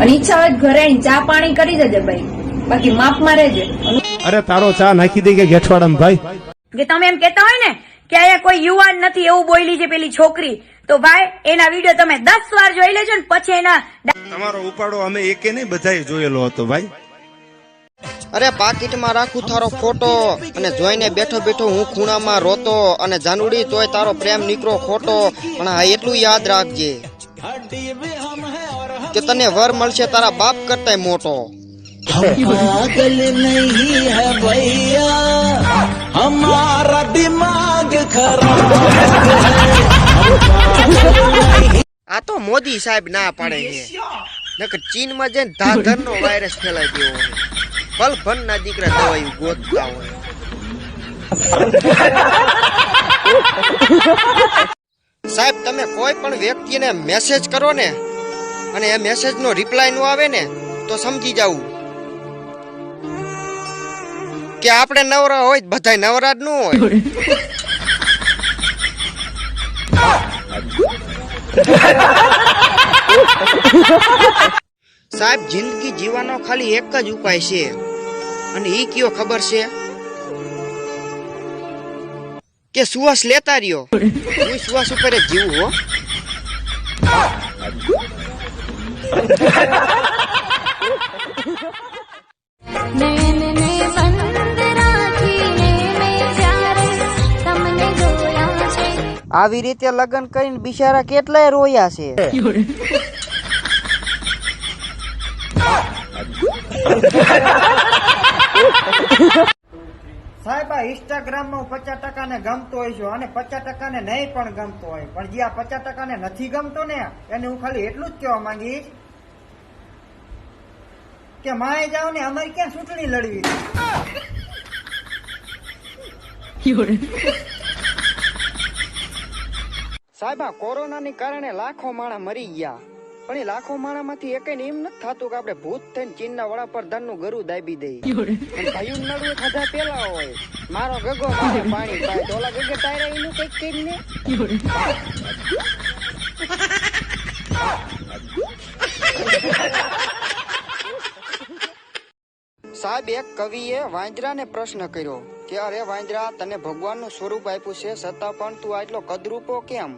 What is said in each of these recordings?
અને ઈચ્છા હોય ઘરે આવીને ચા પાણી કરી દેજે ભાઈ, બાકી માપમાં રહેજે. અરે તારો ચા નાખી દે કે ગેઠવાડામાં ભાઈ. કે તમે એમ કેતા હોય ને કે અહીંયા કોઈ યુવાન નથી એવું બોલી છે પેલી છોકરી, તો ભાઈ એના વિડીયો તમે 10 વાર જોઈ લેજો ને પછી એના તમારો ઉપાડો અમે એકે નહીં બધાય જોયેલો હતો ભાઈ. અરે પાકીટમાં રાખું તારો ફોટો અને જોઈને બેઠો બેઠો હું ખૂણામાં રોતો અને જાનુડી તોય તારો પ્રેમ નીકળો ખોટો. પણ હા એટલું યાદ રાખજે કે તને વર મળશે તારા બાપ કરતાય મોટો. पागल नहीं है भैया हमारा दिमाग खराब આ તો મોદી સાહેબ ના પાડે છે, નકર ચીનમાં જઈને ધાધરનો વાયરસ ફેલાઈ ગયો હોય. પલ ભન ના દીકરા દવાઈ ગોતતા હોય. સાહેબ તમે કોઈ પણ વ્યક્તિને મેસેજ કરો ને અને એ મેસેજ નો રિપ્લાય નો આવે ને તો સમજી જાવું કે આપણે નવરા હોય બધાય નવરા જ ન હોય. સાહેબ જિંદગી જીવવાનો ખાલી એક જ ઉપાય છે અને ઈ કયો ખબર છે કે શ્વાસ લેતા રહ્યો. હું શ્વાસ ઉપર જ જીવું હો. આવી રીતે લગ્ન કરીને બિચારા કેટલાય રોયા છે. સાહેબ આ ઇન્સ્ટાગ્રામ માં 50% ને ગમતો હોય છે અને 50% ને નહીં પણ ગમતો હોય, પણ જે આ 50% ને નથી ગમતો ને એને હું ખાલી એટલું જ કહેવા માંગીશ કે માએ જાવ ને અમારી ક્યાં ચૂંટણી લડવી. સાહેબ આ કોરોનાને કારણે લાખો માણસ મરી ગયા, પણ એ લાખો માણસ માંથી એકેય એમ નથી થતું કે આપણે ભૂત થઈને ચીનના વડાપ્રધાન નું ગરું દાબી દઈએ. ભાઈઓ નડવું ખાધા પેલા હોય મારો ગગો મારે પાણી પાય તો ઓલા ગગે તાયરા એનું કઈક કરીને. સાહેબ એક કવિએ વાંદરાને પ્રશ્ન કર્યો કે અરે વાંદરા તને ભગવાનનું સ્વરૂપ આપ્યું છે છતાં પણ તું આટલો કદરૂપો કેમ?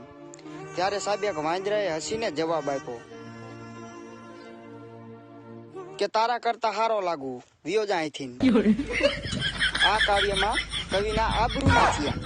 ત્યારે સાહેબ એક વાંદરાએ હસીને જવાબ આપ્યો કે તારા કરતા હારો લાગુ વિયો જા અહીંથી. આ કાવ્યમાં કવિના આબરૂ ના થયા.